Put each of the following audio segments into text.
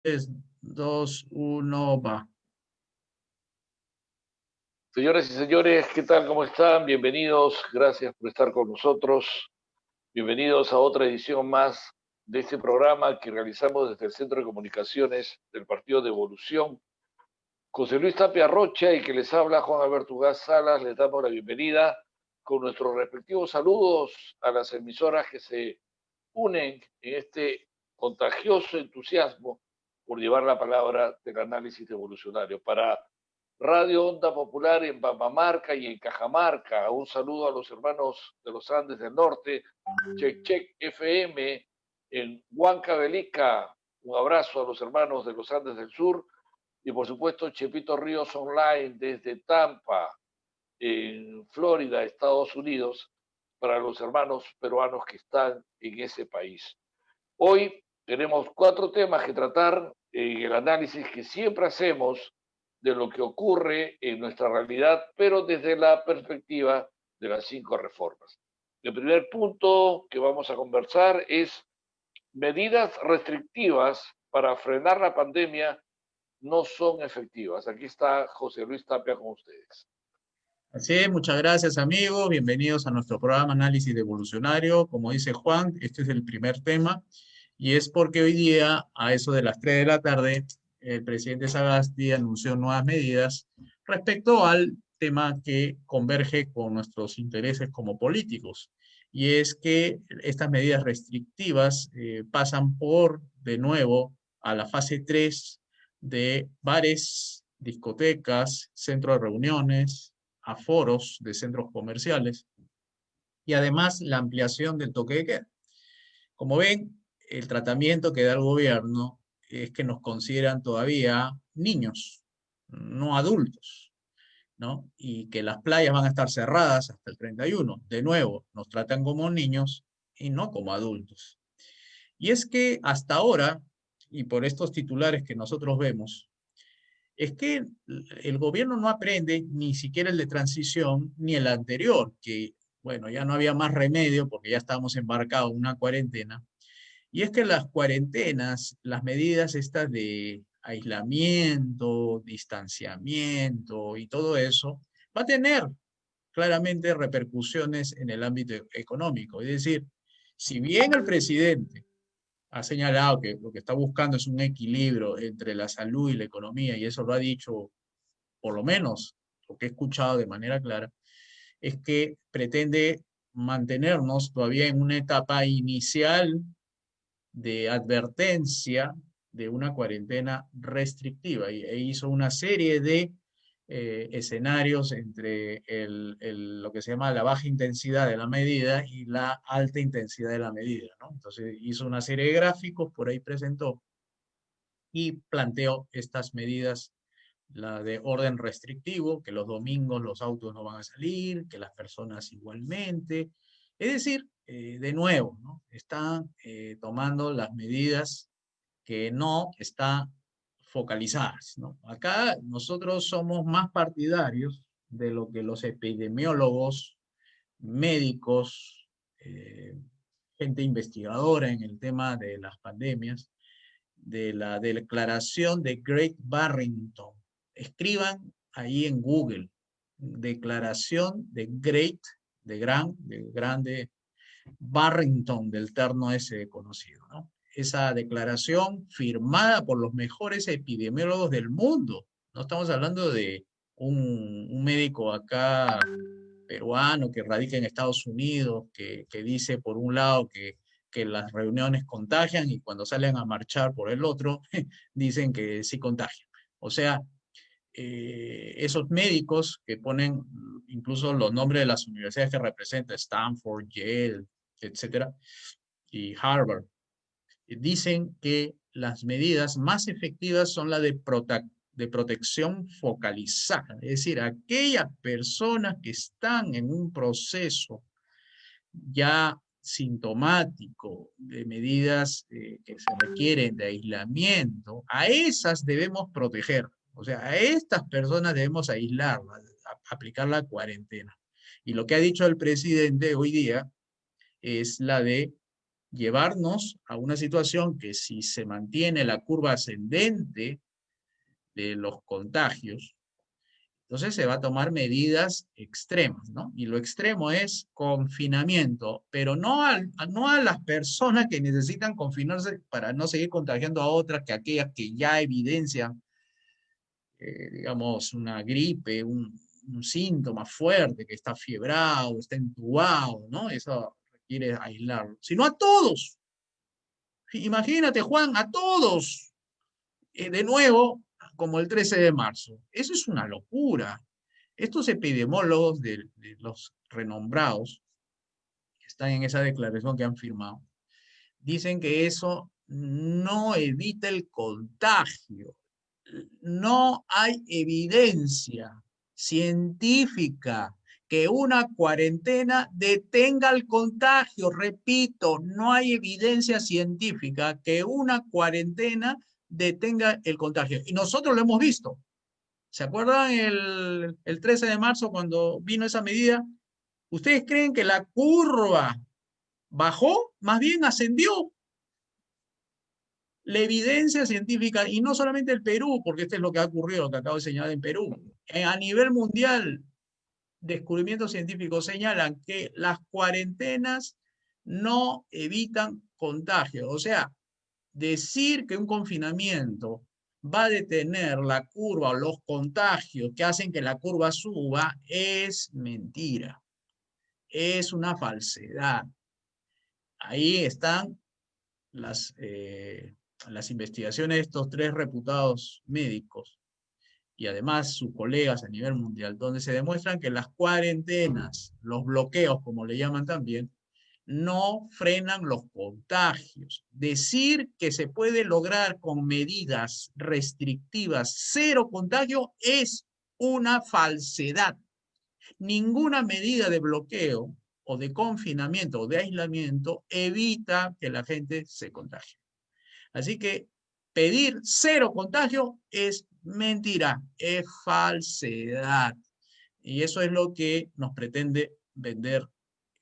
3, 2, 1, va. Señoras y señores, ¿qué tal? ¿Cómo están? Bienvenidos, gracias por estar con nosotros. Bienvenidos a otra edición más de este programa que realizamos desde el Centro de Comunicaciones del Partido de Evolución. José Luis Tapia Rocha y que les habla Juan Alberto Ugaz Salas, les damos la bienvenida con nuestros respectivos saludos a las emisoras que se unen en este contagioso entusiasmo por llevar la palabra del análisis evolucionario. Para Radio Onda Popular en Bambamarca y en Cajamarca, un saludo a los hermanos de los Andes del Norte, Check Check FM en Huancavelica, un abrazo a los hermanos de los Andes del Sur y por supuesto Chepito Ríos Online desde Tampa, en Florida, Estados Unidos, para los hermanos peruanos que están en ese país. Hoy tenemos 4 temas que tratar en el análisis que siempre hacemos de lo que ocurre en nuestra realidad, pero desde la perspectiva de las 5 reformas. El primer punto que vamos a conversar es medidas restrictivas para frenar la pandemia no son efectivas. Aquí está José Luis Tapia con ustedes. Así es, muchas gracias amigos, bienvenidos a nuestro programa Análisis Evolucionario. Como dice Juan, este es el primer tema y es porque hoy día, a eso de las 3 de la tarde, el presidente Sagasti anunció nuevas medidas respecto al tema que converge con nuestros intereses como políticos. Y es que estas medidas restrictivas pasan por, de nuevo, a la fase 3 de bares, discotecas, centros de reuniones, aforos de centros comerciales y además la ampliación del toque de queda. Como ven, el tratamiento que da el gobierno es que nos consideran todavía niños, no adultos, ¿no? Y que las playas van a estar cerradas hasta el 31. De nuevo, nos tratan como niños y no como adultos. Y es que hasta ahora, y por estos titulares que nosotros vemos, es que el gobierno no aprende ni siquiera el de transición ni el anterior, que bueno, ya no había más remedio porque ya estábamos embarcados en una cuarentena. Y es que las cuarentenas, las medidas estas de aislamiento, distanciamiento y todo eso, va a tener claramente repercusiones en el ámbito económico. Es decir, si bien el presidente ha señalado que lo que está buscando es un equilibrio entre la salud y la economía, y eso lo ha dicho, por lo menos, lo que he escuchado de manera clara, es que pretende mantenernos todavía en una etapa inicial de advertencia de una cuarentena restrictiva e hizo una serie de escenarios entre lo que se llama la baja intensidad de la medida y la alta intensidad de la medida, ¿no? Entonces hizo una serie de gráficos, por ahí presentó y planteó estas medidas, la de orden restrictivo, que los domingos los autos no van a salir, que las personas igualmente. Es decir, de nuevo, ¿no? Están tomando las medidas que no están focalizadas, ¿no? Acá nosotros somos más partidarios de lo que los epidemiólogos, médicos, gente investigadora en el tema de las pandemias, de la declaración de Great Barrington. Escriban ahí en Google, declaración de Great, de grande, Barrington, del terno ese conocido, ¿no? Esa declaración firmada por los mejores epidemiólogos del mundo. No estamos hablando de un médico acá peruano que radica en Estados Unidos, que dice por un lado que las reuniones contagian y cuando salen a marchar por el otro, dicen que sí contagian. O sea, esos médicos que ponen incluso los nombres de las universidades que representan, Stanford, Yale, etcétera, y Harvard, dicen que las medidas más efectivas son las de protección focalizada, es decir, aquellas personas que están en un proceso ya sintomático de medidas que se requieren de aislamiento, a esas debemos proteger. O sea, a estas personas debemos aislarlas, aplicar la cuarentena. Y lo que ha dicho el presidente hoy día es la de llevarnos a una situación que si se mantiene la curva ascendente de los contagios, entonces se va a tomar medidas extremas, ¿no? Y lo extremo es confinamiento, pero no a las personas que necesitan confinarse para no seguir contagiando a otras que aquellas que ya evidencian, digamos, una gripe, un síntoma fuerte, que está fiebrado, está entubado, ¿no? Eso requiere aislarlo. Sino a todos. Imagínate, Juan, a todos. De nuevo, como el 13 de marzo. Eso es una locura. Estos epidemiólogos de los renombrados, que están en esa declaración que han firmado, dicen que eso no evita el contagio. No hay evidencia científica que una cuarentena detenga el contagio. Repito, no hay evidencia científica que una cuarentena detenga el contagio. Y nosotros lo hemos visto. ¿Se acuerdan el 13 de marzo cuando vino esa medida? ¿Ustedes creen que la curva bajó? Más bien ascendió. La evidencia científica, y no solamente el Perú, porque esto es lo que ha ocurrido, lo que acabo de señalar en Perú, a nivel mundial, descubrimientos científicos señalan que las cuarentenas no evitan contagio. O sea, decir que un confinamiento va a detener la curva o los contagios que hacen que la curva suba es mentira, es una falsedad. Ahí están las investigaciones de estos tres reputados médicos y además sus colegas a nivel mundial, donde se demuestran que las cuarentenas, los bloqueos, como le llaman también, no frenan los contagios. Decir que se puede lograr con medidas restrictivas cero contagio es una falsedad. Ninguna medida de bloqueo o de confinamiento o de aislamiento evita que la gente se contagie. Así que pedir cero contagio es mentira, es falsedad. Y eso es lo que nos pretende vender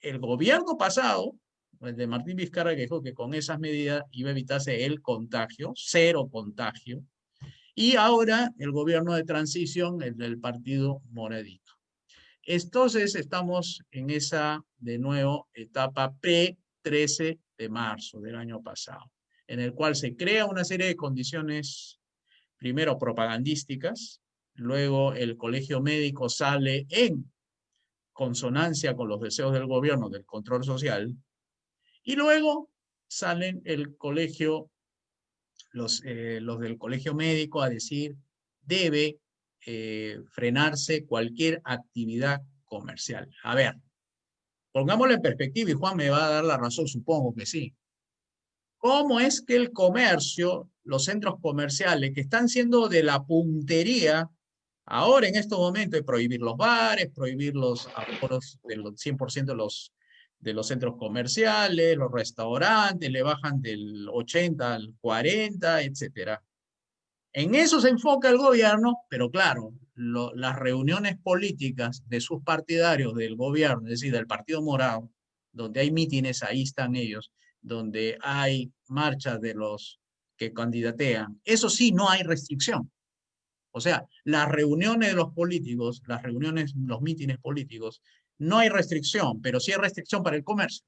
el gobierno pasado, el de Martín Vizcarra, que dijo que con esas medidas iba a evitarse el contagio, cero contagio. Y ahora el gobierno de transición, el del partido moradito. Entonces estamos en esa, de nuevo, etapa pre-13 de marzo del año pasado, en el cual se crea una serie de condiciones, primero propagandísticas, luego el colegio médico sale en consonancia con los deseos del gobierno del control social, y luego salen el colegio, los del colegio médico a decir debe frenarse cualquier actividad comercial. A ver, pongámoslo en perspectiva y Juan me va a dar la razón, supongo que sí. ¿Cómo es que el comercio, los centros comerciales que están siendo de la puntería, ahora en estos momentos de prohibir los bares, prohibir los aforos del 100% de los centros comerciales, los restaurantes, le bajan del 80 al 40, etcétera? En eso se enfoca el gobierno, pero claro, las reuniones políticas de sus partidarios del gobierno, es decir, del Partido Morado, donde hay mítines, ahí están ellos, donde hay marchas de los que candidatean, eso sí, no hay restricción. O sea, las reuniones de los políticos, las reuniones, los mítines políticos, no hay restricción, pero sí hay restricción para el comercio.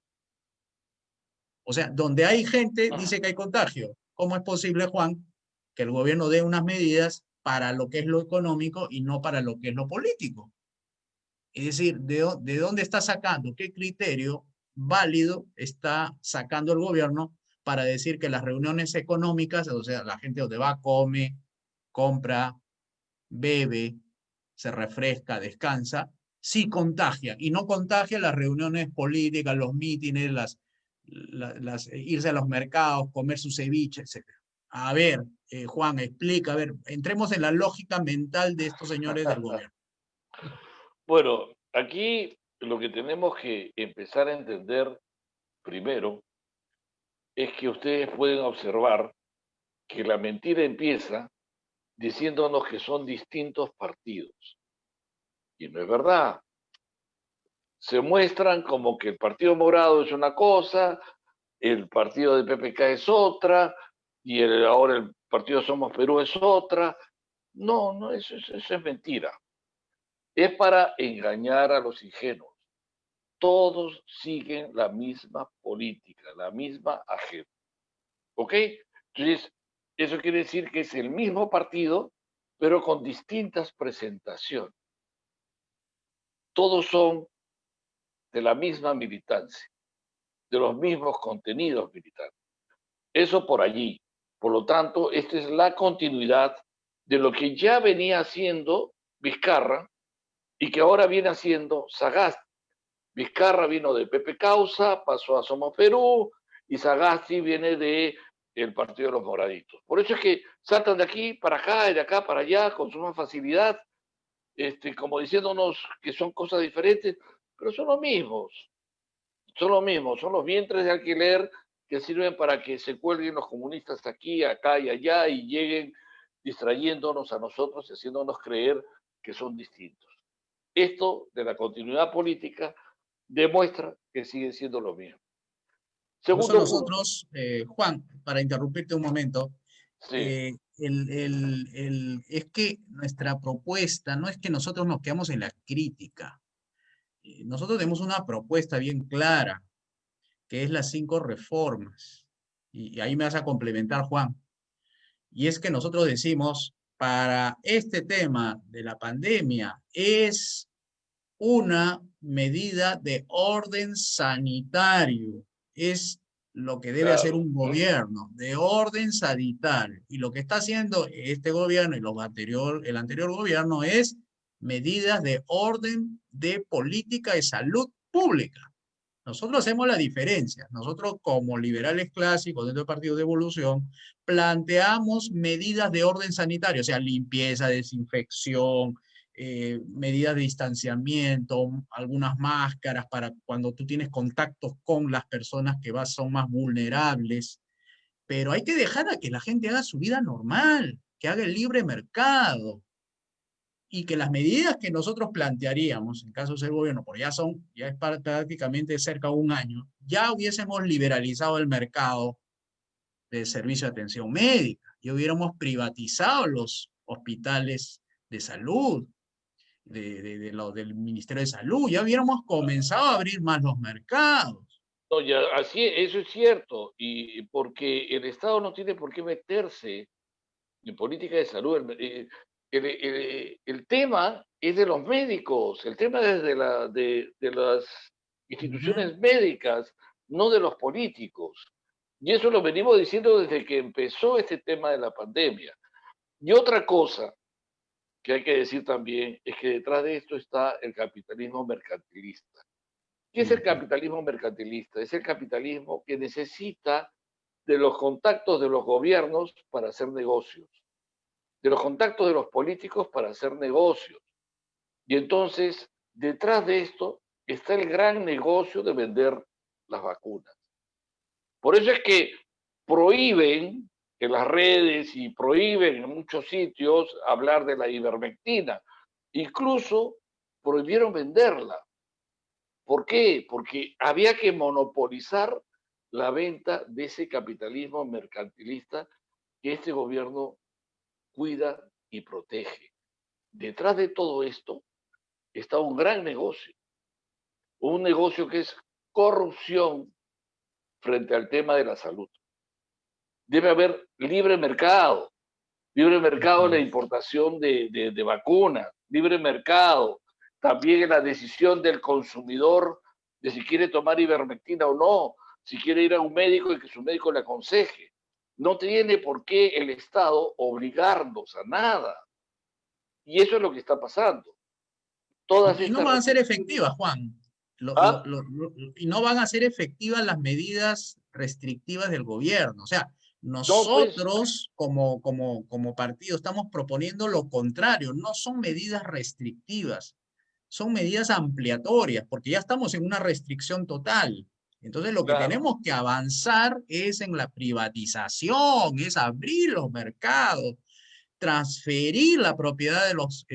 O sea, donde hay gente, dice que hay contagio. ¿Cómo es posible, Juan, que el gobierno dé unas medidas para lo que es lo económico y no para lo que es lo político? Es decir, ¿de dónde está sacando? ¿Qué criterio válido está sacando el gobierno para decir que las reuniones económicas, o sea, la gente donde va, come, compra, bebe, se refresca, descansa, sí contagia, y no contagia las reuniones políticas, los mítines, irse a los mercados, comer su ceviche, etc. A ver, Juan, explica, a ver, entremos en la lógica mental de estos señores del gobierno. Bueno, aquí lo que tenemos que empezar a entender primero es que ustedes pueden observar que la mentira empieza diciéndonos que son distintos partidos. Y no es verdad. Se muestran como que el Partido Morado es una cosa, el partido de PPK es otra, y ahora el partido Somos Perú es otra. No, no, eso es mentira. Es para engañar a los ingenuos. Todos siguen la misma política, la misma agenda. ¿Ok? Entonces, eso quiere decir que es el mismo partido, pero con distintas presentaciones. Todos son de la misma militancia, de los mismos contenidos militantes. Eso por allí. Por lo tanto, esta es la continuidad de lo que ya venía haciendo Vizcarra y que ahora viene haciendo Sagasti. Vizcarra vino de Pepe Causa, pasó a Somos Perú, y Sagasti viene de el Partido de los Moraditos. Por eso es que saltan de aquí para acá y de acá para allá con suma facilidad, como diciéndonos que son cosas diferentes, pero son los mismos, son los vientres de alquiler que sirven para que se cuelguen los comunistas aquí, acá y allá y lleguen distrayéndonos a nosotros y haciéndonos creer que son distintos. Esto de la continuidad política demuestra que sigue siendo lo mismo. Por eso Segundo punto. nosotros, Juan, para interrumpirte un momento, Sí, es que nuestra propuesta no es que nosotros nos quedamos en la crítica. Nosotros tenemos una propuesta bien clara, que es las 5 reformas. Y ahí me vas a complementar, Juan. Y es que nosotros decimos, para este tema de la pandemia, es una medida de orden sanitario. Es lo que debe hacer claro. un gobierno, de orden sanitario. Y lo que está haciendo este gobierno y el anterior gobierno es medidas de orden de política de salud pública. Nosotros hacemos la diferencia. Nosotros, como liberales clásicos dentro del Partido de Evolución, planteamos medidas de orden sanitario, o sea, limpieza, desinfección, medidas de distanciamiento, algunas máscaras para cuando tú tienes contactos con las personas que son más vulnerables. Pero hay que dejar a que la gente haga su vida normal, que haga el libre mercado y que las medidas que nosotros plantearíamos, en caso de ser gobierno, porque ya es prácticamente cerca de un año, ya hubiésemos liberalizado el mercado de servicio de atención médica, ya hubiéramos privatizado los hospitales de salud, del Ministerio de Salud, ya hubiéramos comenzado a abrir más los mercados. No, ya, así, eso es cierto, y porque el Estado no tiene por qué meterse en política de salud. El tema es de los médicos, el tema es de las Uh -huh. instituciones médicas, no de los políticos. Y eso lo venimos diciendo desde que empezó este tema de la pandemia. Y otra cosa que hay que decir también es que detrás de esto está el capitalismo mercantilista. ¿Qué es Uh el -huh. capitalismo mercantilista? Es el capitalismo que necesita de los contactos de los gobiernos para hacer negocios, de los contactos de los políticos para hacer negocios. Y entonces, detrás de esto está el gran negocio de vender las vacunas. Por eso es que prohíben en las redes y prohíben en muchos sitios hablar de la ivermectina. Incluso prohibieron venderla. ¿Por qué? Porque había que monopolizar la venta de ese capitalismo mercantilista que este gobierno cuida y protege. Detrás de todo esto está un gran negocio que es corrupción frente al tema de la salud. Debe haber libre mercado en la importación de vacunas, libre mercado, también en la decisión del consumidor de si quiere tomar ivermectina o no, si quiere ir a un médico y que su médico le aconseje. No tiene por qué el Estado obligarnos a nada. Y eso es lo que está pasando. Todas Y no estas van a ser restricciones. efectivas, Juan. ¿Ah? Y no van a ser efectivas las medidas restrictivas del gobierno. O sea, No, pues, nosotros como partido estamos proponiendo lo contrario. No son medidas restrictivas, son medidas ampliatorias, porque ya estamos en una restricción total. Entonces, lo que claro, tenemos que avanzar es en la privatización, es abrir los mercados, transferir la propiedad de los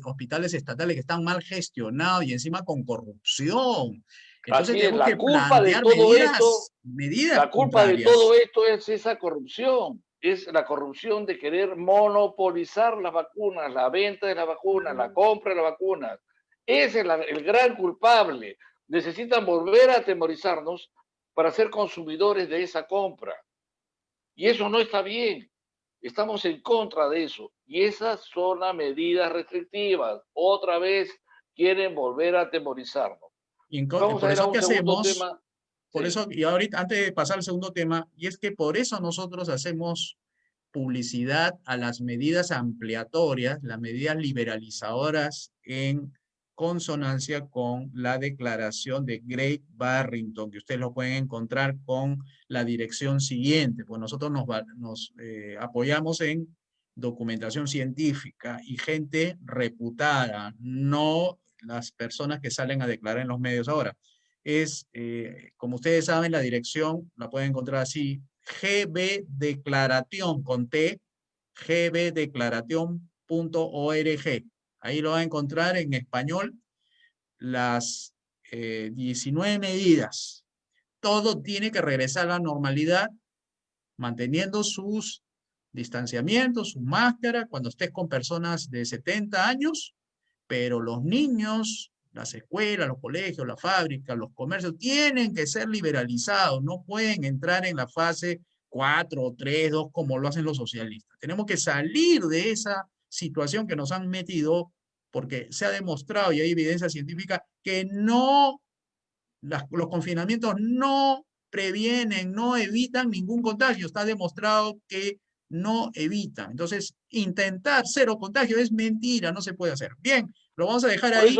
hospitales estatales que están mal gestionados y encima con corrupción. Entonces Así es, tenemos la que culpa de plantear todo esto, medidas la culpa de todo contrarias. esto es esa corrupción, es la corrupción de querer monopolizar las vacunas, la venta de las vacunas, la compra de las vacunas. Ese es el gran culpable. Necesitan volver a atemorizarnos para ser consumidores de esa compra. Y eso no está bien. Estamos en contra de eso. Y esas son las medidas restrictivas. Otra vez quieren volver a atemorizarnos. Vamos a Por ir a eso, un ¿qué segundo hacemos? tema. Por Sí. eso, y ahorita, antes de pasar al segundo tema, y es que por eso nosotros hacemos publicidad a las medidas ampliatorias, las medidas liberalizadoras en consonancia con la declaración de Great Barrington, que ustedes lo pueden encontrar con la dirección siguiente, pues nosotros nos apoyamos en documentación científica y gente reputada, no las personas que salen a declarar en los medios ahora. Es, como ustedes saben, la dirección la pueden encontrar así, gbdeclaration con T, gbdeclaration.org. Ahí lo va a encontrar en español las 19 medidas. Todo tiene que regresar a la normalidad, manteniendo sus distanciamientos, su máscara, cuando estés con personas de 70 años, pero los niños, las escuelas, los colegios, las fábricas, los comercios, tienen que ser liberalizados, no pueden entrar en la fase 4 o 3, 2, como lo hacen los socialistas. Tenemos que salir de esa situación que nos han metido, porque se ha demostrado y hay evidencia científica que no, los confinamientos no previenen, no evitan ningún contagio. Está demostrado que no evitan. Entonces, intentar cero contagio es mentira, no se puede hacer. Bien, lo vamos a dejar ahí.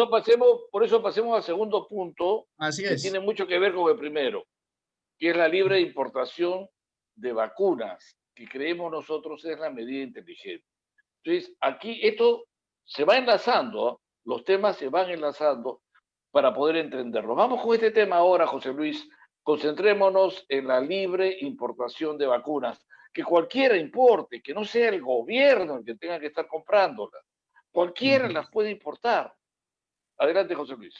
Por eso pasemos al segundo punto, Así que es. tiene mucho que ver con el primero, que es la libre importación de vacunas, que creemos nosotros es la medida inteligente. Entonces, aquí esto se va enlazando, ¿eh? Los temas se van enlazando para poder entenderlo. Vamos con este tema ahora, José Luis. Concentrémonos en la libre importación de vacunas. Que cualquiera importe, que no sea el gobierno el que tenga que estar comprándolas. Cualquiera las puede importar. Adelante, José Luis.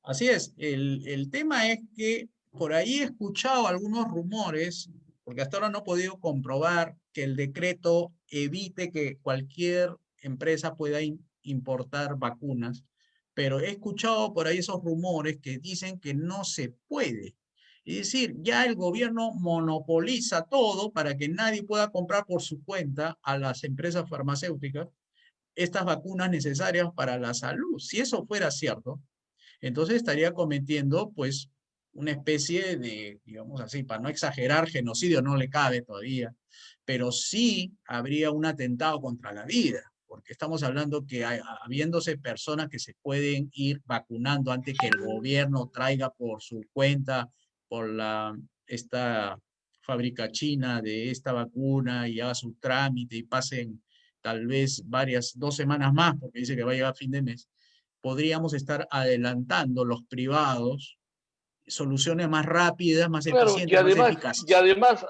Así es. El tema es que por ahí he escuchado algunos rumores, porque hasta ahora no he podido comprobar que el decreto evite que cualquier empresa pueda importar vacunas, pero he escuchado por ahí esos rumores que dicen que no se puede. Es decir, ya el gobierno monopoliza todo para que nadie pueda comprar por su cuenta a las empresas farmacéuticas estas vacunas necesarias para la salud. Si eso fuera cierto, entonces estaría cometiendo pues una especie de, digamos así, para no exagerar, genocidio no le cabe todavía, pero sí habría un atentado contra la vida, porque estamos hablando que habiéndose personas que se pueden ir vacunando antes que el gobierno traiga por su cuenta, por esta fábrica china de esta vacuna y haga su trámite y pasen tal vez 2 semanas más, porque dice que va a llegar a fin de mes, podríamos estar adelantando los privados soluciones más rápidas, más Claro, eficientes, más eficaces.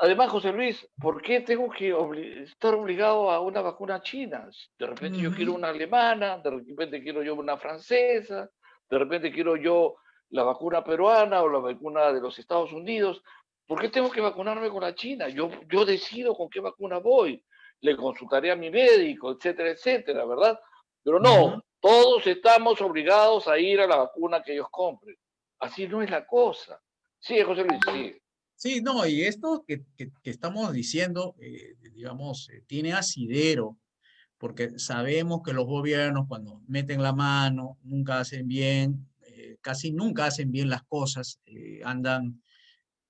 además, José Luis, ¿por qué tengo que estar obligado a una vacuna china? De repente yo quiero Ujú. una alemana, de repente quiero yo una francesa, de repente quiero yo la vacuna peruana o la vacuna de los Estados Unidos. ¿Por qué tengo que vacunarme con la China? Yo decido con qué vacuna voy. Le consultaré a mi médico, etcétera, etcétera, ¿verdad? Pero Ujú. no, todos estamos obligados a ir a la vacuna que ellos compren. Así no es la cosa. Sí, José Luis, sí. Sí, no, y esto que estamos diciendo, digamos, tiene asidero, porque sabemos que los gobiernos cuando meten la mano nunca hacen bien, casi nunca hacen bien las cosas, andan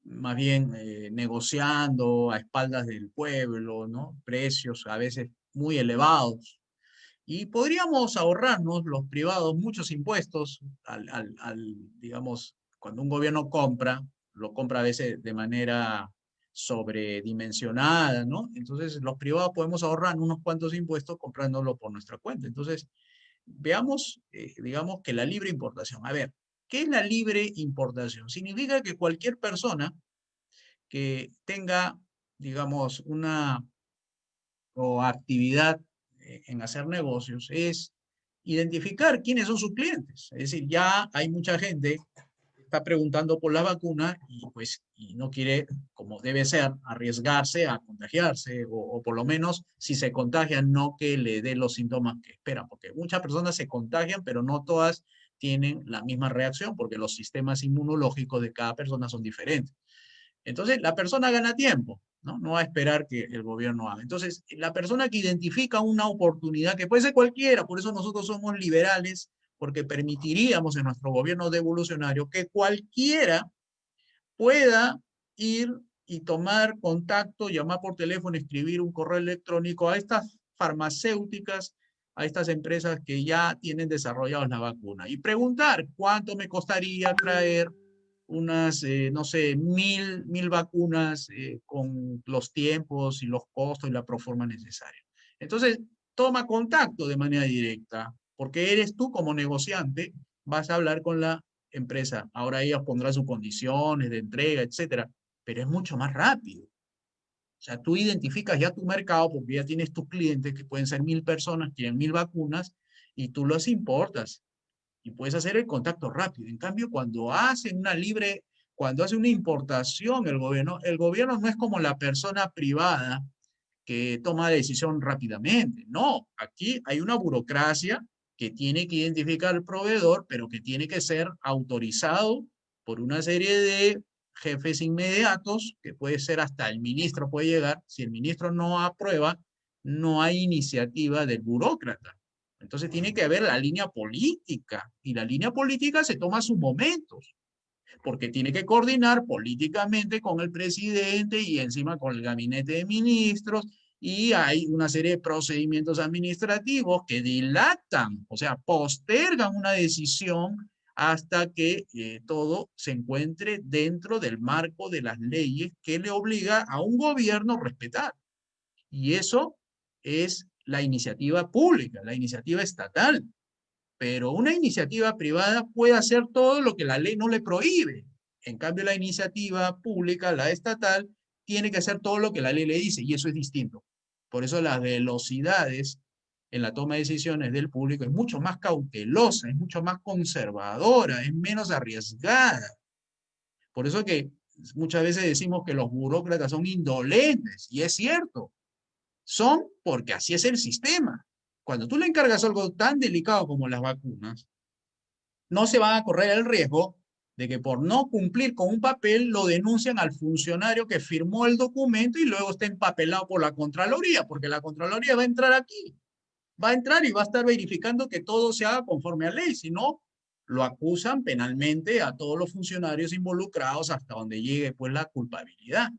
más bien negociando a espaldas del pueblo, ¿no? Precios a veces muy elevados. Y podríamos ahorrarnos los privados muchos impuestos digamos, cuando un gobierno compra, lo compra a veces de manera sobredimensionada, ¿no? Entonces, los privados podemos ahorrar unos cuantos impuestos comprándolo por nuestra cuenta. Entonces, veamos, digamos, que la libre importación. A ver, ¿qué es la libre importación? Significa que cualquier persona que tenga, digamos, una o actividad en hacer negocios es identificar quiénes son sus clientes. Es decir, ya hay mucha gente está preguntando por la vacuna y pues y no quiere, como debe ser, arriesgarse a contagiarse o por lo menos si se contagian no que le dé los síntomas que espera, porque muchas personas se contagian pero no todas tienen la misma reacción porque los sistemas inmunológicos de cada persona son diferentes. Entonces, la persona gana tiempo, ¿no? No va a esperar que el gobierno haga. Entonces, la persona que identifica una oportunidad, que puede ser cualquiera, por eso nosotros somos liberales, porque permitiríamos en nuestro gobierno devolucionario que cualquiera pueda ir y tomar contacto, llamar por teléfono, escribir un correo electrónico a estas farmacéuticas, a estas empresas que ya tienen desarrollados la vacuna y preguntar cuánto me costaría traer unas, no sé, mil vacunas con los tiempos y los costos y la proforma necesaria. Entonces, toma contacto de manera directa, porque eres tú como negociante, vas a hablar con la empresa. Ahora ella pondrá sus condiciones de entrega, etcétera, pero es mucho más rápido. O sea, tú identificas ya tu mercado porque ya tienes tus clientes, que pueden ser 1000 personas, tienen 1000 vacunas, y tú los importas y puedes hacer el contacto rápido. En cambio, cuando hace una importación el gobierno no es como la persona privada que toma decisión rápidamente. No, aquí hay una burocracia que tiene que identificar al proveedor, pero que tiene que ser autorizado por una serie de jefes inmediatos, que puede ser hasta el ministro puede llegar. Si el ministro no aprueba, no hay iniciativa del burócrata. Entonces tiene que haber la línea política, y la línea política se toma sus momentos, porque tiene que coordinar políticamente con el presidente y encima con el gabinete de ministros, y hay una serie de procedimientos administrativos que dilatan, o sea, postergan una decisión hasta que todo se encuentre dentro del marco de las leyes que le obliga a un gobierno a respetar. Y eso es la iniciativa pública, la iniciativa estatal. Pero una iniciativa privada puede hacer todo lo que la ley no le prohíbe. En cambio, la iniciativa pública, la estatal, tiene que hacer todo lo que la ley le dice, y eso es distinto. Por eso las velocidades en la toma de decisiones del público es mucho más cautelosa, es mucho más conservadora, es menos arriesgada. Por eso que muchas veces decimos que los burócratas son indolentes, y es cierto, son porque así es el sistema. Cuando tú le encargas algo tan delicado como las vacunas, no se van a correr el riesgo de que por no cumplir con un papel lo denuncian al funcionario que firmó el documento y luego está empapelado por la Contraloría, porque la Contraloría va a entrar aquí, va a entrar y va a estar verificando que todo se haga conforme a ley, si no, lo acusan penalmente a todos los funcionarios involucrados hasta donde llegue pues la culpabilidad.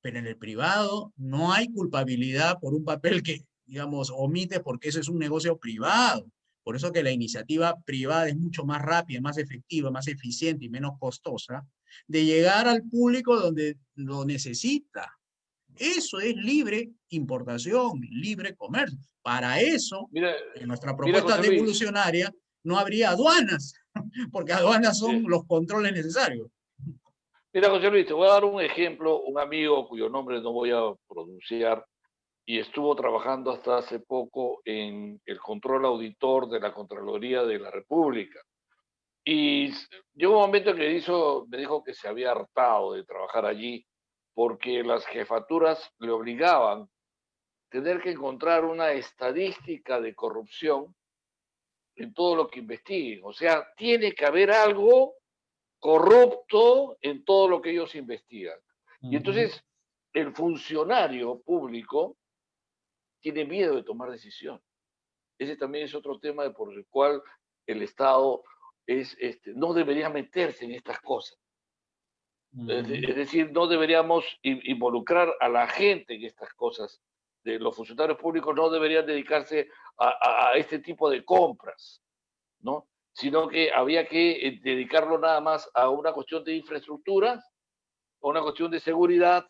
Pero en el privado no hay culpabilidad por un papel que, digamos, omite, porque eso es un negocio privado. Por eso que la iniciativa privada es mucho más rápida, más efectiva, más eficiente y menos costosa de llegar al público donde lo necesita. Eso es libre importación, libre comercio. Para eso, Mira, en nuestra mira, propuesta José Luis. devolucionaria no habría aduanas, porque aduanas son eh, los controles necesarios. Mira, José Luis, te voy a dar un ejemplo, un amigo cuyo nombre no voy a pronunciar y estuvo trabajando hasta hace poco en el control auditor de la Contraloría de la República. Y llegó un momento en que me dijo que se había hartado de trabajar allí porque las jefaturas le obligaban a tener que encontrar una estadística de corrupción en todo lo que investiguen. O sea, tiene que haber algo corrupto en todo lo que ellos investigan. Y entonces el funcionario público tiene miedo de tomar decisión. Ese también es otro tema por el cual el Estado no debería meterse en estas cosas. Es decir, no deberíamos involucrar a la gente en estas cosas. Los funcionarios públicos no deberían dedicarse a este tipo de compras, ¿no? Sino que había que dedicarlo nada más a una cuestión de infraestructura, a una cuestión de seguridad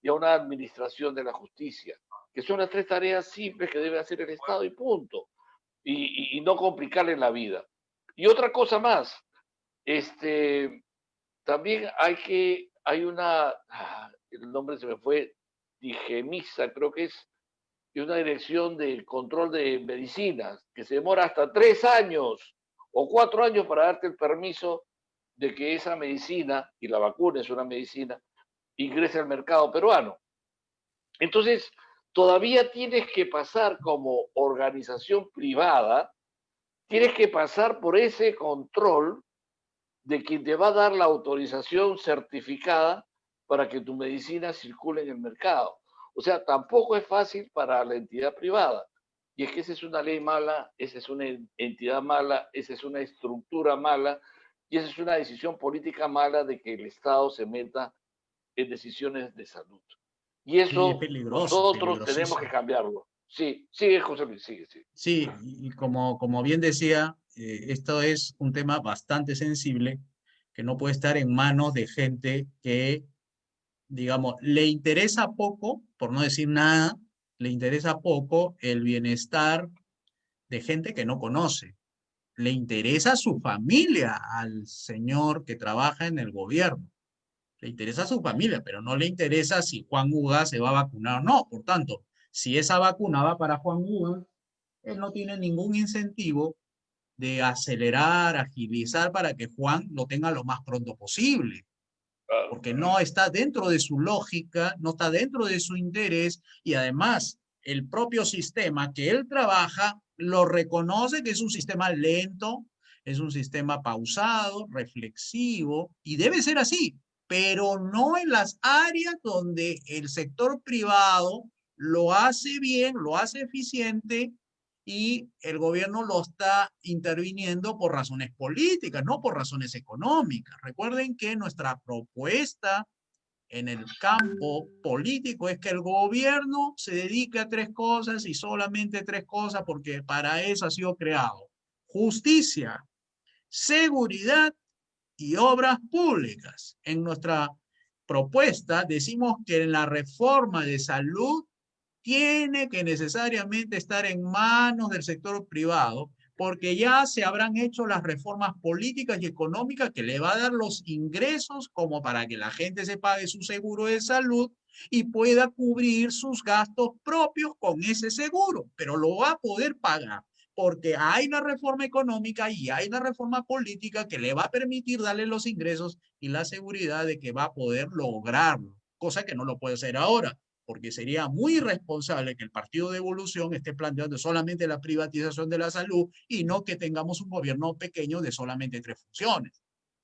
y a una administración de la justicia, que son las tres tareas simples que debe hacer el Estado y punto. Y no complicarle la vida. Y otra cosa más, también el nombre se me fue, Digemisa, creo que es, y una dirección de control de medicinas que se demora hasta 3 años o 4 años para darte el permiso de que esa medicina, y la vacuna es una medicina, ingrese al mercado peruano. Entonces, todavía tienes que pasar como organización privada, tienes que pasar por ese control de quien te va a dar la autorización certificada para que tu medicina circule en el mercado. O sea, tampoco es fácil para la entidad privada. Y es que esa es una ley mala, esa es una entidad mala, esa es una estructura mala y esa es una decisión política mala de que el Estado se meta en decisiones de salud. Y Sí, es eso peligroso, nosotros tenemos que peligrosísimo. cambiarlo. Sí, sigue José Luis, sigue, sigue. Sí, y como bien decía, esto es un tema bastante sensible que no puede estar en manos de gente que, digamos, le interesa poco, por no decir nada, le interesa poco el bienestar de gente que no conoce. Le interesa su familia al señor que trabaja en el gobierno. Le interesa a su familia, pero no le interesa si Juan Uga se va a vacunar o no. Por tanto, si esa vacuna va para Juan Uga, él no tiene ningún incentivo de acelerar, agilizar para que Juan lo tenga lo más pronto posible, Claro, porque no está dentro de su lógica, no está dentro de su interés y además el propio sistema que él trabaja lo reconoce que es un sistema lento, es un sistema pausado, reflexivo y debe ser así, pero no en las áreas donde el sector privado lo hace bien, lo hace eficiente y el gobierno lo está interviniendo por razones políticas, no por razones económicas. Recuerden que nuestra propuesta en el campo político es que el gobierno se dedique a tres cosas y solamente tres cosas porque para eso ha sido creado. Justicia, seguridad y obras públicas. En nuestra propuesta decimos que en la reforma de salud tiene que necesariamente estar en manos del sector privado, porque ya se habrán hecho las reformas políticas y económicas que le va a dar los ingresos como para que la gente se pague su seguro de salud y pueda cubrir sus gastos propios con ese seguro, pero lo va a poder pagar porque hay una reforma económica y hay una reforma política que le va a permitir darle los ingresos y la seguridad de que va a poder lograrlo, cosa que no lo puede hacer ahora porque sería muy irresponsable que el Partido de Evolución esté planteando solamente la privatización de la salud y no que tengamos un gobierno pequeño de solamente tres funciones.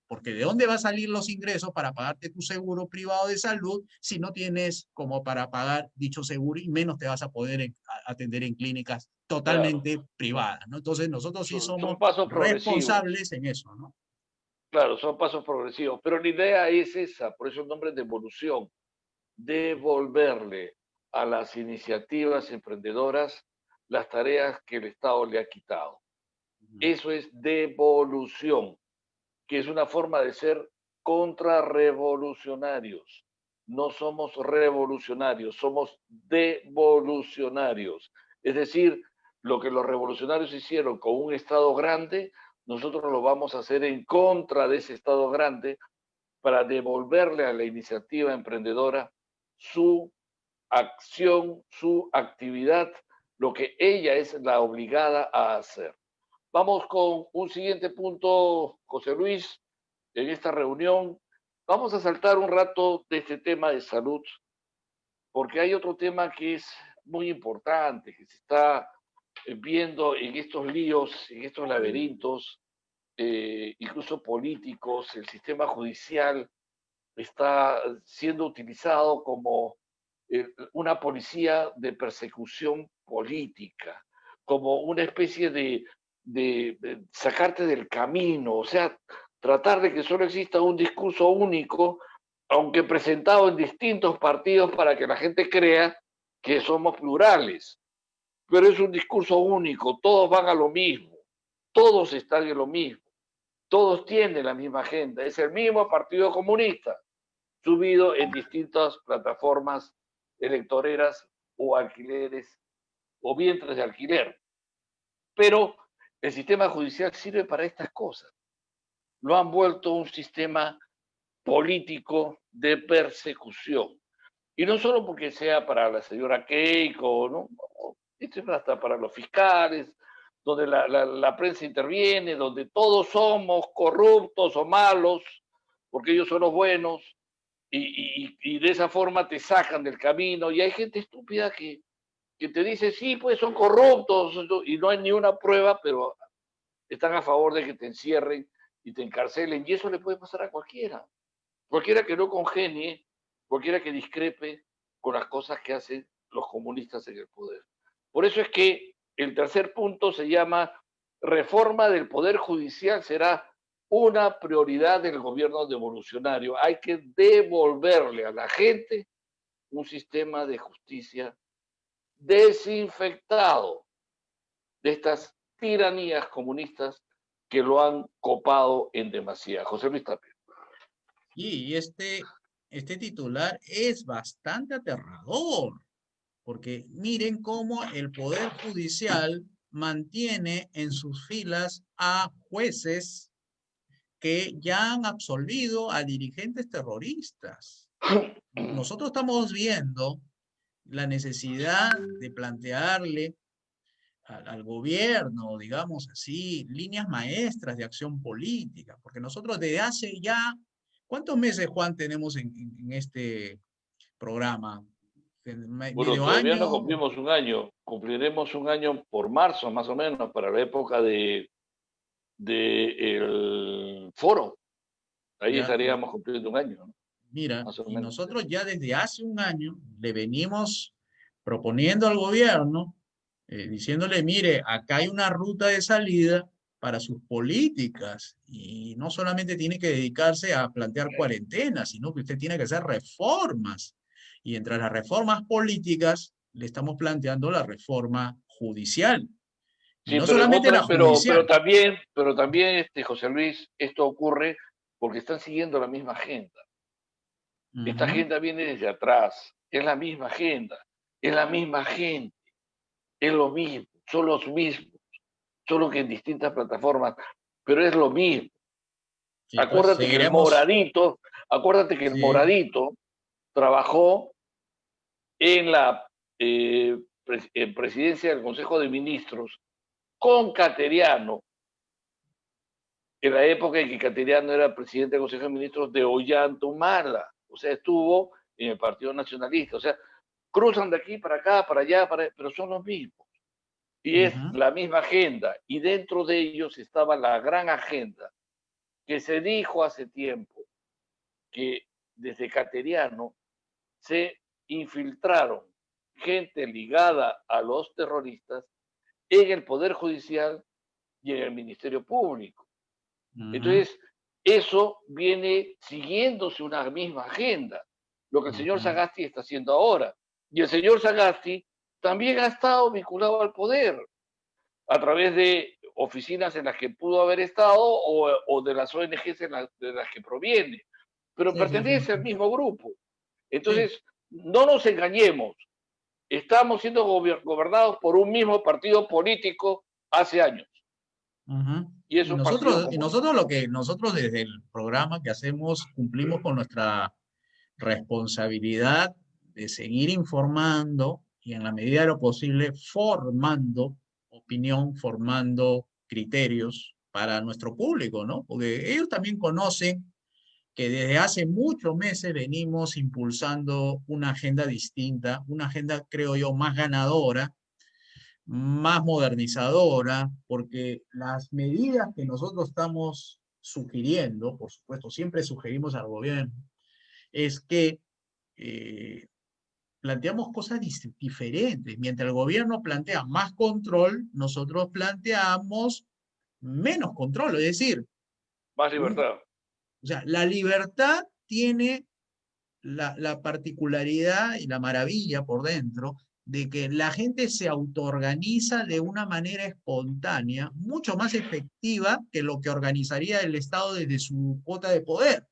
Porque ¿de dónde van a salir los ingresos para pagarte tu seguro privado de salud si no tienes como para pagar dicho seguro y menos te vas a poder atender en clínicas claro. totalmente privadas, ¿no? Entonces nosotros sí Son somos pasos progresivos. responsables en eso, ¿no? Claro, son pasos progresivos, pero la idea es esa, por eso el nombre es de evolución, devolverle a las iniciativas emprendedoras las tareas que el Estado le ha quitado. Eso es devolución, que es una forma de ser contrarrevolucionarios. No somos revolucionarios, somos devolucionarios. Es decir, lo que los revolucionarios hicieron con un Estado grande, nosotros lo vamos a hacer en contra de ese Estado grande para devolverle a la iniciativa emprendedora su acción, su actividad, lo que ella es la obligada a hacer. Vamos con un siguiente punto, José Luis, en esta reunión. Vamos a saltar un rato de este tema de salud, porque hay otro tema que es muy importante, que se está viendo en estos líos, en estos laberintos, incluso políticos. El sistema judicial está siendo utilizado como una policía de persecución política, como una especie de sacarte del camino, o sea, tratar de que solo exista un discurso único, aunque presentado en distintos partidos para que la gente crea que somos plurales, pero es un discurso único, todos van a lo mismo, todos están en lo mismo, todos tienen la misma agenda, es el mismo Partido Comunista, subido en distintas plataformas electoreras o alquileres o vientres de alquiler. Pero el sistema judicial sirve para estas cosas. Lo han vuelto un sistema político de persecución. Y no solo porque sea para la señora Keiko, ¿no? Esto es hasta para los fiscales, donde la prensa interviene, donde todos somos corruptos o malos, porque ellos son los buenos, y de esa forma te sacan del camino, y hay gente estúpida que te dice, sí, pues son corruptos, y no hay ni una prueba, pero están a favor de que te encierren y te encarcelen, y eso le puede pasar a cualquiera. Cualquiera que no congenie, cualquiera que discrepe con las cosas que hacen los comunistas en el poder. Por eso es que el tercer punto se llama reforma del Poder Judicial, será una prioridad del gobierno devolucionario. Hay que devolverle a la gente un sistema de justicia desinfectado de estas tiranías comunistas que lo han copado en demasía. José Luis Tapia. Y este titular es bastante aterrador, porque miren cómo el Poder Judicial mantiene en sus filas a jueces que ya han absolvido a dirigentes terroristas. Nosotros estamos viendo la necesidad de plantearle al gobierno, digamos así, líneas maestras de acción política, porque nosotros desde hace ya, ¿cuántos meses, Juan, tenemos en este programa? Bueno, ¿Medio todavía no año? cumplimos un año, cumpliremos un año por marzo, más o menos, para la época de el foro. Ahí Ya, estaríamos cumpliendo un año, ¿no? mira, Más o y menos. nosotros ya desde hace un año le venimos proponiendo al gobierno, diciéndole, mire, acá hay una ruta de salida para sus políticas y no solamente tiene que dedicarse a plantear cuarentenas, sino que usted tiene que hacer reformas. Y entre las reformas políticas le estamos planteando la reforma judicial. Y Sí, no pero en solamente la otra, judicial. pero también, José Luis, esto ocurre porque están siguiendo la misma agenda. Esta Ujú. agenda viene desde atrás, es la misma agenda, es la misma gente, es lo mismo, son los mismos, solo que en distintas plataformas, pero es lo mismo. Sí, pues Acuérdate que el seguiremos, moradito, acuérdate que el sí, moradito trabajó en la en presidencia del Consejo de Ministros con Cateriano, en la época en que Cateriano era presidente del Consejo de Ministros de Ollanta-Humala. O sea, estuvo en el Partido Nacionalista. O sea, cruzan de aquí para acá, para allá, pero son los mismos. Y es ujú, la misma agenda. Y dentro de ellos estaba la gran agenda que se dijo hace tiempo que desde Cateriano se infiltraron gente ligada a los terroristas en el Poder Judicial y en el Ministerio Público. ujú, Entonces, eso viene siguiéndose una misma agenda, lo que el señor ujú. Sagasti está haciendo ahora. Y el señor Sagasti también ha estado vinculado al poder a través de oficinas en las que pudo haber estado o de las ONGs de las que proviene, pero Sí, sí, sí, pertenece al mismo grupo. sí. Entonces, no nos engañemos, estamos siendo gobernados por un mismo partido político hace años, Ujú. y es un partido Y comunista. nosotros lo que nosotros desde el programa que hacemos cumplimos con nuestra responsabilidad de seguir informando y en la medida de lo posible formando opinión, formando criterios para nuestro público, ¿no? Porque ellos también conocen que desde hace muchos meses venimos impulsando una agenda distinta, una agenda, creo yo, más ganadora, más modernizadora, porque las medidas que nosotros estamos sugiriendo, por supuesto, siempre sugerimos al gobierno, es que eh, planteamos cosas diferentes. Mientras el gobierno plantea más control, nosotros planteamos menos control. Es decir, Más un, libertad. o sea, la libertad tiene la particularidad y la maravilla por dentro de que la gente se autoorganiza de una manera espontánea, mucho más efectiva que lo que organizaría el Estado desde su cuota de poder.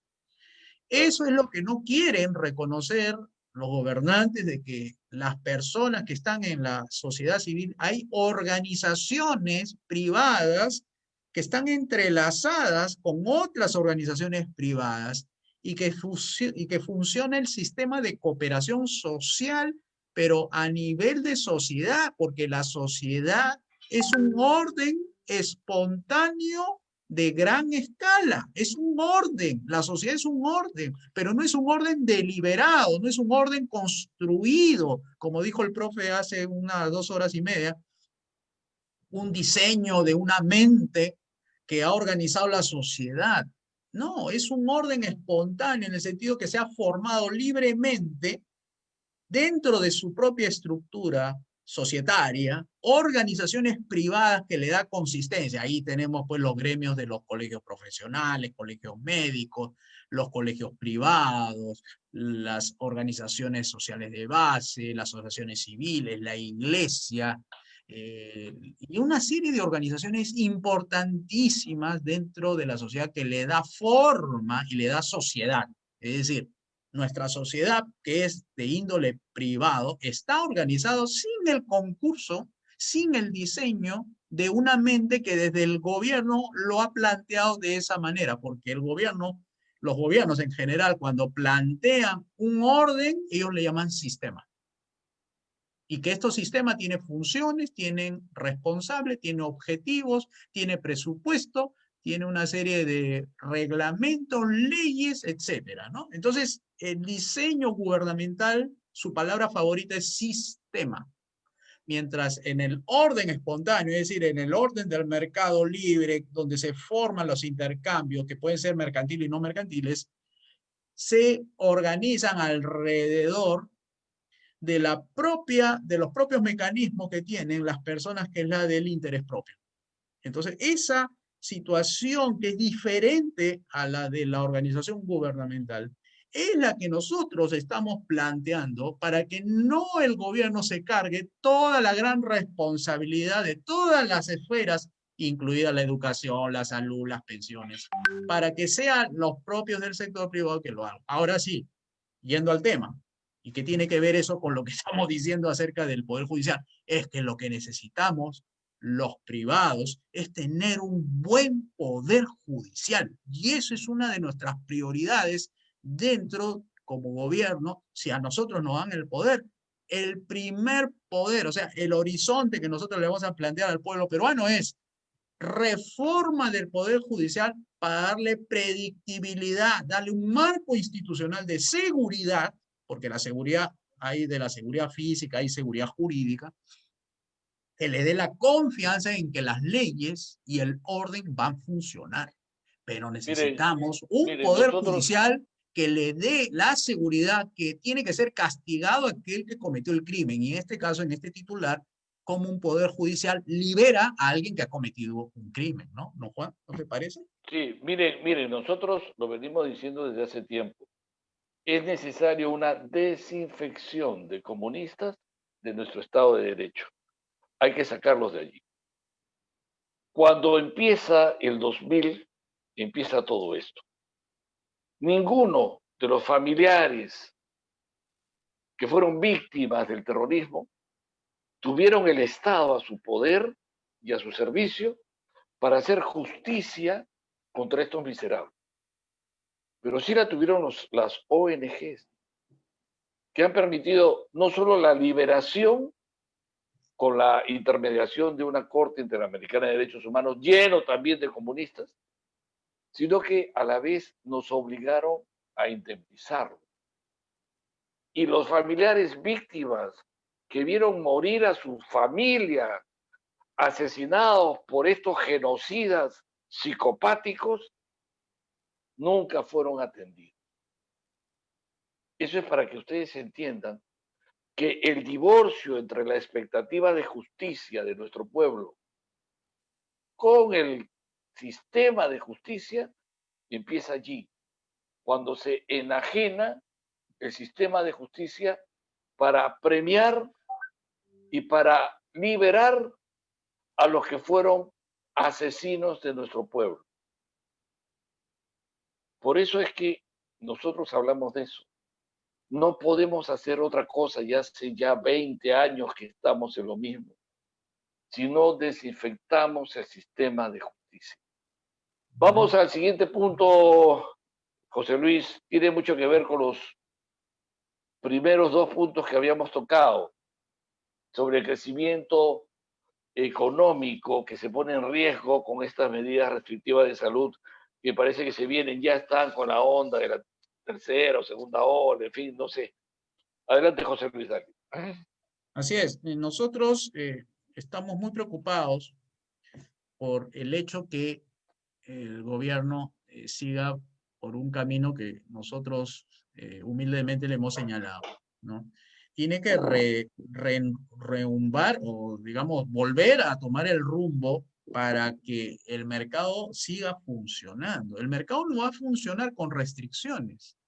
Eso es lo que no quieren reconocer los gobernantes, de que las personas que están en la sociedad civil, hay organizaciones privadas que están entrelazadas con otras organizaciones privadas y que funciona el sistema de cooperación social, pero a nivel de sociedad, porque la sociedad es un orden espontáneo de gran escala. Es un orden, la sociedad es un orden, pero no es un orden deliberado, no es un orden construido, como dijo el profe hace unas 2 horas y media, un diseño de una mente que ha organizado la sociedad. No, es un orden espontáneo en el sentido que se ha formado libremente dentro de su propia estructura societaria, organizaciones privadas que le da consistencia. Ahí tenemos pues los gremios de los colegios profesionales, colegios médicos, los colegios privados, las organizaciones sociales de base, las asociaciones civiles, la iglesia, y una serie de organizaciones importantísimas dentro de la sociedad que le da forma y le da sociedad. Es decir, nuestra sociedad, que es de índole privado, está organizado sin el concurso, sin el diseño de una mente que desde el gobierno lo ha planteado de esa manera, porque el gobierno, los gobiernos en general, cuando plantean un orden, ellos le llaman sistema. Y que estos sistemas tienen funciones, tienen responsable, tiene objetivos, tiene presupuesto, tiene una serie de reglamentos, leyes, etcétera, ¿no? Entonces, el diseño gubernamental, su palabra favorita es sistema. Mientras en el orden espontáneo, es decir, en el orden del mercado libre, donde se forman los intercambios, que pueden ser mercantiles y no mercantiles, se organizan alrededor de los propios mecanismos que tienen las personas, que es la del interés propio. Entonces, esa situación que es diferente a la de la organización gubernamental es la que nosotros estamos planteando para que no el gobierno se cargue toda la gran responsabilidad de todas las esferas, incluida la educación, la salud, las pensiones, para que sean los propios del sector privado que lo hagan. Ahora sí, yendo al tema, ¿y qué tiene que ver eso con lo que estamos diciendo acerca del Poder Judicial? Es que lo que necesitamos los privados es tener un buen poder judicial. Y eso es una de nuestras prioridades dentro, como gobierno, si a nosotros nos dan el poder. El primer poder, o sea, el horizonte que nosotros le vamos a plantear al pueblo peruano es reforma del Poder Judicial para darle predictibilidad, darle un marco institucional de seguridad, porque la seguridad, hay de la seguridad física, hay seguridad jurídica, que le dé la confianza en que las leyes y el orden van a funcionar. Pero Mire, necesitamos un mire, poder nosotros, judicial que le dé la seguridad que tiene que ser castigado aquel que cometió el crimen. Y en este caso, en este titular, como un poder judicial libera a alguien que ha cometido un crimen, ¿no? ¿No, Juan? ¿No te parece? sí, mire, nosotros lo venimos diciendo desde hace tiempo. Es necesario una desinfección de comunistas de nuestro Estado de Derecho. Hay que sacarlos de allí. Cuando empieza el 2000, empieza todo esto. Ninguno de los familiares que fueron víctimas del terrorismo tuvieron el Estado a su poder y a su servicio para hacer justicia contra estos miserables. Pero sí la tuvieron las ONGs, que han permitido no solo la liberación con la intermediación de una Corte Interamericana de Derechos Humanos lleno también de comunistas, sino que a la vez nos obligaron a indemnizarlo. Y los familiares víctimas que vieron morir a su familia asesinados por estos genocidas psicopáticos, nunca fueron atendidos. Eso es para que ustedes entiendan que el divorcio entre la expectativa de justicia de nuestro pueblo con el sistema de justicia empieza allí, cuando se enajena el sistema de justicia para premiar y para liberar a los que fueron asesinos de nuestro pueblo. Por eso es que nosotros hablamos de eso. No podemos hacer otra cosa, ya hace ya 20 años que estamos en lo mismo, si no desinfectamos el sistema de justicia. Vamos al siguiente punto, José Luis. Tiene mucho que ver con los primeros dos puntos que habíamos tocado sobre el crecimiento económico que se pone en riesgo con estas medidas restrictivas de salud que parece que se vienen, ya están con la onda de la tercera o segunda ola, en fin, no sé. Adelante, José Luis Dali. Así es, nosotros estamos muy preocupados por el hecho que el gobierno siga por un camino que nosotros humildemente le hemos señalado, ¿no? Tiene que rehumbar o, digamos, volver a tomar el rumbo para que el mercado siga funcionando. El mercado no va a funcionar con restricciones.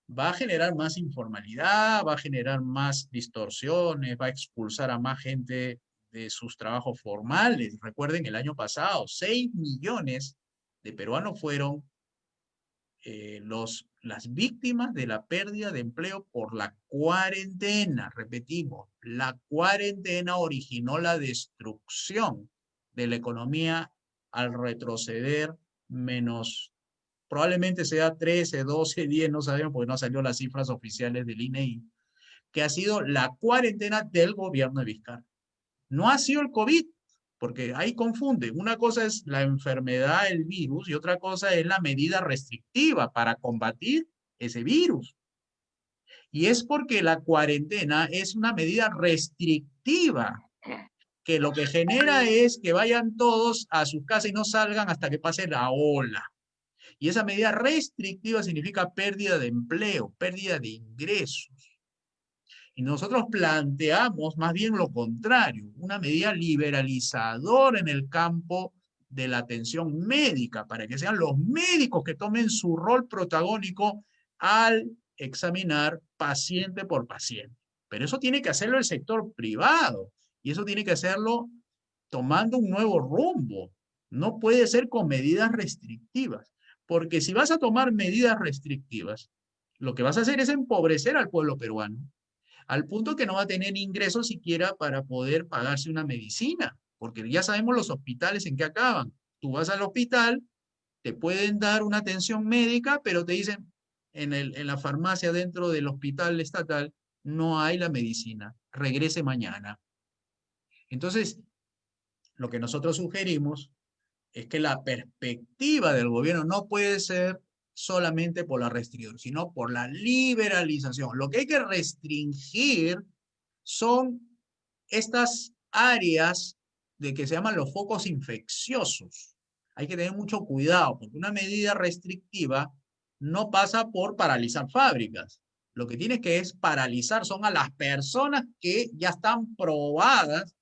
Va a generar más informalidad, va a generar más distorsiones, va a expulsar a más gente de sus trabajos formales. Recuerden, el año pasado, 6 millones de peruanos fueron las víctimas de la pérdida de empleo por la cuarentena. Repetimos, la cuarentena originó la destrucción de la economía al retroceder menos, probablemente sea 13, 12, 10, no sabemos porque no salió las cifras oficiales del INEI, que ha sido la cuarentena del gobierno de Vizcarra. No ha sido el COVID, porque ahí confunde. Una cosa es la enfermedad, el virus, y otra cosa es la medida restrictiva para combatir ese virus. Y es porque la cuarentena es una medida restrictiva, que lo que genera es que vayan todos a sus casas y no salgan hasta que pase la ola. Y esa medida restrictiva significa pérdida de empleo, pérdida de ingresos. Y nosotros planteamos más bien lo contrario, una medida liberalizadora en el campo de la atención médica, para que sean los médicos que tomen su rol protagónico al examinar paciente por paciente. Pero eso tiene que hacerlo el sector privado, y eso tiene que hacerlo tomando un nuevo rumbo. No puede ser con medidas restrictivas, porque si vas a tomar medidas restrictivas, lo que vas a hacer es empobrecer al pueblo peruano al punto que no va a tener ingresos siquiera para poder pagarse una medicina, porque ya sabemos los hospitales en qué acaban. Tú vas al hospital, te pueden dar una atención médica, pero te dicen en la farmacia dentro del hospital estatal, no hay la medicina, regrese mañana. Entonces, lo que nosotros sugerimos es que la perspectiva del gobierno no puede ser solamente por la restricción, sino por la liberalización. Lo que hay que restringir son estas áreas de que se llaman los focos infecciosos. Hay que tener mucho cuidado, porque una medida restrictiva no pasa por paralizar fábricas. Lo que tiene que es paralizar son a las personas que ya están probadas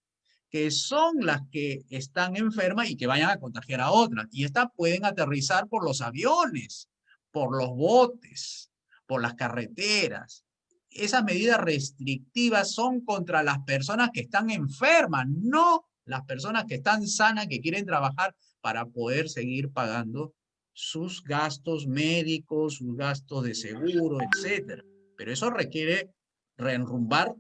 que son las que están enfermas y que vayan a contagiar a otras. Y estas pueden aterrizar por los aviones, por los botes, por las carreteras. Esas medidas restrictivas son contra las personas que están enfermas, no las personas que están sanas, que quieren trabajar para poder seguir pagando sus gastos médicos, sus gastos de seguro, etc. Pero eso requiere reenrumbar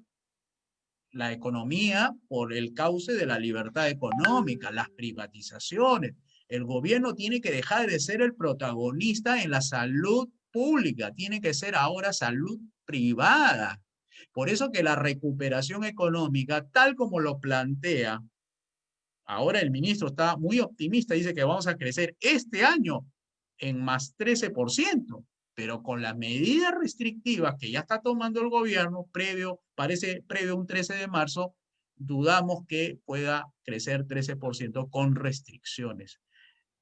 la economía por el cauce de la libertad económica, las privatizaciones. El gobierno tiene que dejar de ser el protagonista en la salud pública, tiene que ser ahora salud privada. Por eso que la recuperación económica, tal como lo plantea, ahora el ministro está muy optimista, dice que vamos a crecer este año en más 13%, pero con las medidas restrictivas que ya está tomando el gobierno, previo un 13 de marzo, dudamos que pueda crecer 13% con restricciones.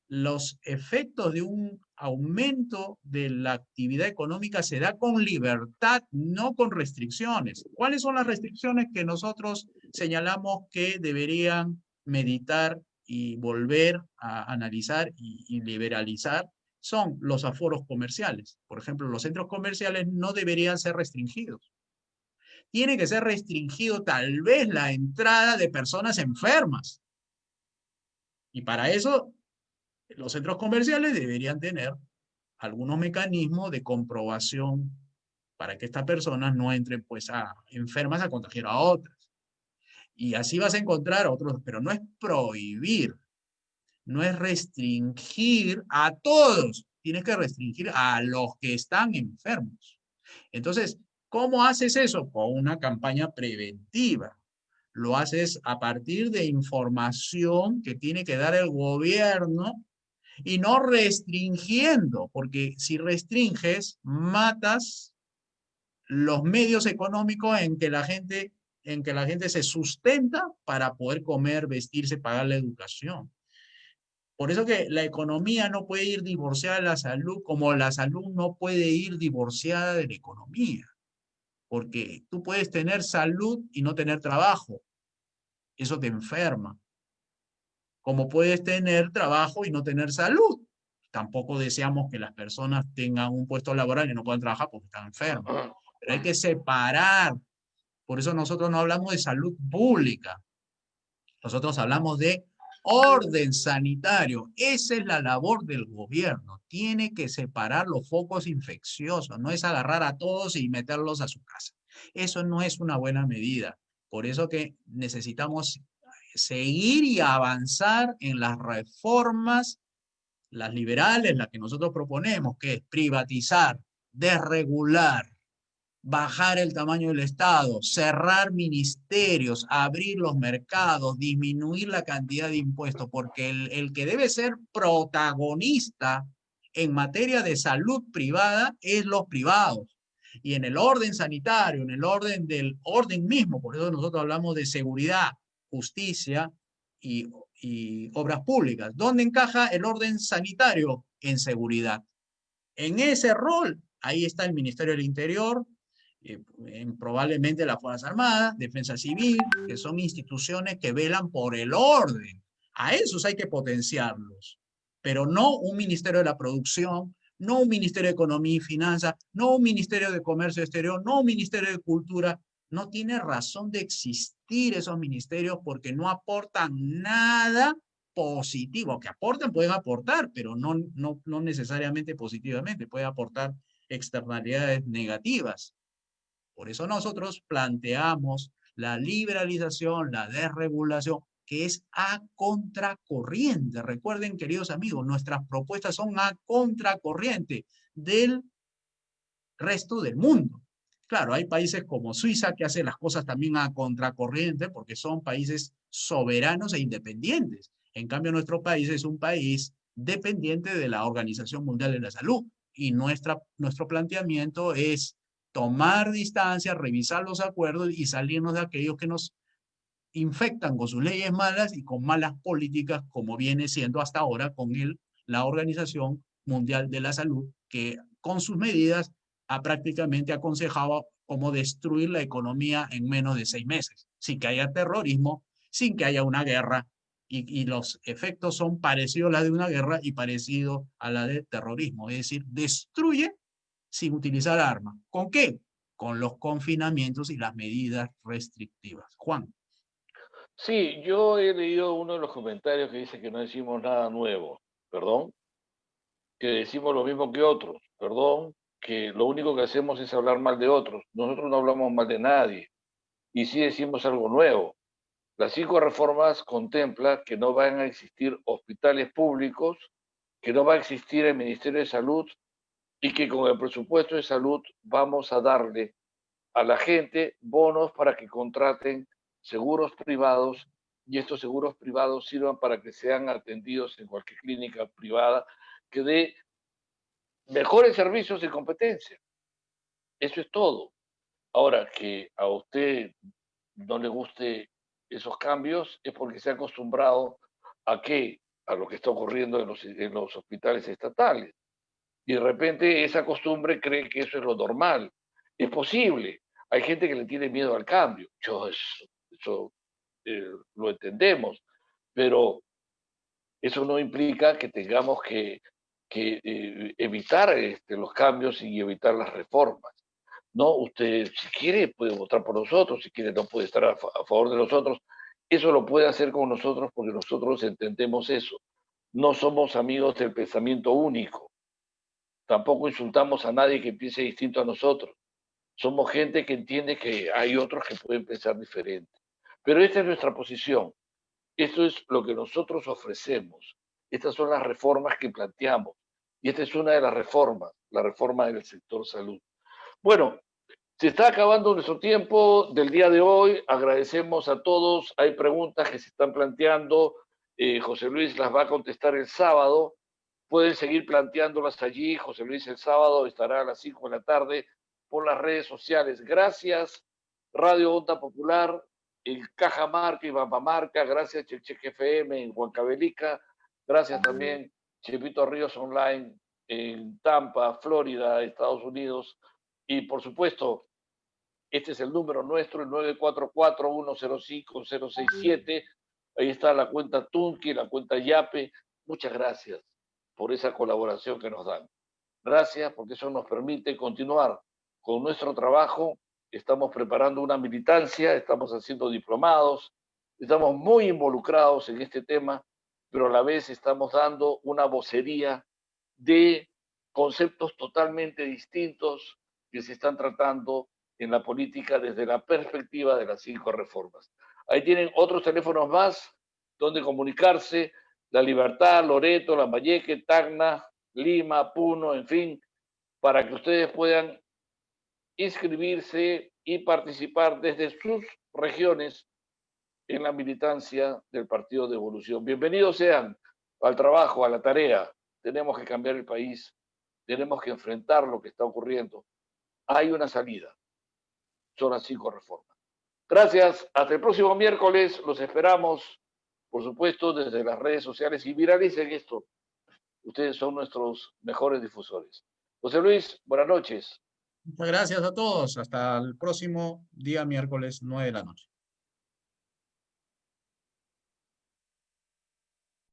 Los efectos de un aumento de la actividad económica se da con libertad, no con restricciones. ¿Cuáles son las restricciones que nosotros señalamos que deberían meditar y volver a analizar y liberalizar? Son los aforos comerciales. Por ejemplo, los centros comerciales no deberían ser restringidos. Tiene que ser restringido tal vez la entrada de personas enfermas. Y para eso los centros comerciales deberían tener algunos mecanismos de comprobación para que estas personas no entren pues enfermas a contagiar a otras. Y así vas a encontrar otros, pero no es prohibir, no es restringir a todos, tienes que restringir a los que están enfermos. Entonces, ¿cómo haces eso? Con una campaña preventiva. lo haces a partir de información que tiene que dar el gobierno y no restringiendo, porque si restringes, matas los medios económicos en que la gente se sustenta para poder comer, vestirse, pagar la educación. Por eso que la economía no puede ir divorciada de la salud, como la salud no puede ir divorciada de la economía. Porque tú puedes tener salud y no tener trabajo. Eso te enferma. Como puedes tener trabajo y no tener salud. Tampoco deseamos que las personas tengan un puesto laboral y no puedan trabajar porque están enfermos. Pero hay que separar. Por eso nosotros no hablamos de salud pública. Nosotros hablamos de orden sanitario. Esa es la labor del gobierno. Tiene que separar los focos infecciosos. No es agarrar a todos y meterlos a su casa. Eso no es una buena medida. Por eso que necesitamos seguir y avanzar en las reformas, las liberales, las que nosotros proponemos, que es privatizar, desregular, bajar el tamaño del Estado, cerrar ministerios, abrir los mercados, disminuir la cantidad de impuestos, porque el que debe ser protagonista en materia de salud privada es los privados. Y en el orden sanitario, en el orden del orden mismo, por eso nosotros hablamos de seguridad, justicia y obras públicas. ¿Dónde encaja el orden sanitario? En seguridad. En ese rol, ahí está el Ministerio del Interior, probablemente las Fuerzas Armadas, Defensa Civil, que son instituciones que velan por el orden. A esos hay que potenciarlos, pero no un Ministerio de la Producción, no un Ministerio de Economía y Finanzas, no un Ministerio de Comercio Exterior, no un Ministerio de Cultura. No tiene razón de existir esos ministerios porque no aportan nada positivo. Que aportan, pueden aportar, pero no necesariamente positivamente, puede aportar externalidades negativas. Por eso nosotros planteamos la liberalización, la desregulación, que es a contracorriente. Recuerden, queridos amigos, nuestras propuestas son a contracorriente del resto del mundo. Claro, hay países como Suiza que hacen las cosas también a contracorriente porque son países soberanos e independientes. En cambio, nuestro país es un país dependiente de la Organización Mundial de la Salud y nuestro planteamiento es tomar distancia, revisar los acuerdos y salirnos de aquellos que nos infectan con sus leyes malas y con malas políticas, como viene siendo hasta ahora con la Organización Mundial de la Salud, que con sus medidas ha prácticamente aconsejado cómo destruir la economía en menos de 6 meses, sin que haya terrorismo, sin que haya una guerra, y los efectos son parecidos a la de una guerra y parecidos a la de terrorismo, es decir, destruye sin utilizar armas. ¿Con qué? Con los confinamientos y las medidas restrictivas. Juan. Sí, yo he leído uno de los comentarios que dice que no decimos nada nuevo, perdón, que decimos lo mismo que otros, perdón, que lo único que hacemos es hablar mal de otros. Nosotros no hablamos mal de nadie y sí decimos algo nuevo. Las 5 reformas contempla que no van a existir hospitales públicos, que no va a existir el Ministerio de Salud y que con el presupuesto de salud vamos a darle a la gente bonos para que contraten seguros privados y estos seguros privados sirvan para que sean atendidos en cualquier clínica privada que dé mejores servicios y competencia. Eso es todo. Ahora, que a usted no le guste esos cambios es porque se ha acostumbrado a qué, a lo que está ocurriendo en los hospitales estatales. Y de repente esa costumbre cree que eso es lo normal. Es posible. Hay gente que le tiene miedo al cambio. Eso lo entendemos, pero eso no implica que tengamos que evitar los cambios y evitar las reformas. No, usted si quiere puede votar por nosotros, si quiere no puede estar a favor de nosotros. Eso lo puede hacer con nosotros porque nosotros entendemos eso. No somos amigos del pensamiento único. Tampoco insultamos a nadie que piense distinto a nosotros. Somos gente que entiende que hay otros que pueden pensar diferente. Pero esta es nuestra posición. Esto es lo que nosotros ofrecemos. Estas son las reformas que planteamos. Y esta es una de las reformas, la reforma del sector salud. Bueno, Se está acabando nuestro tiempo del día de hoy. Agradecemos a todos. Hay preguntas que se están planteando. José Luis las va a contestar el sábado. Pueden seguir planteándolas allí. José Luis el sábado estará a las 5 de la tarde por las redes sociales. Gracias, Radio Onda Popular, en Cajamarca y Bambamarca. Gracias, Checheque FM en Huancavelica. Gracias también, Chepito Ríos Online en Tampa, Florida, Estados Unidos. Y por supuesto, este es el número nuestro, el 944-105-067. Ahí está la cuenta Tunki, la cuenta Yape. Muchas gracias por esa colaboración que nos dan. Gracias porque eso nos permite continuar con nuestro trabajo. Estamos preparando una militancia, estamos haciendo diplomados, estamos muy involucrados en este tema, pero a la vez estamos dando una vocería de conceptos totalmente distintos que se están tratando en la política desde la perspectiva de las 5 reformas. Ahí tienen otros teléfonos más donde comunicarse, La Libertad, Loreto, Lambayeque, Tacna, Lima, Puno, en fin, para que ustedes puedan inscribirse y participar desde sus regiones en la militancia del Partido de Evolución. Bienvenidos sean al trabajo, a la tarea. Tenemos que cambiar el país, tenemos que enfrentar lo que está ocurriendo. Hay una salida, son las 5 reformas. Gracias, hasta el próximo miércoles, los esperamos, por supuesto, desde las redes sociales y viralicen esto. Ustedes son nuestros mejores difusores. José Luis, buenas noches. Muchas gracias a todos. Hasta el próximo día miércoles 9 de la noche.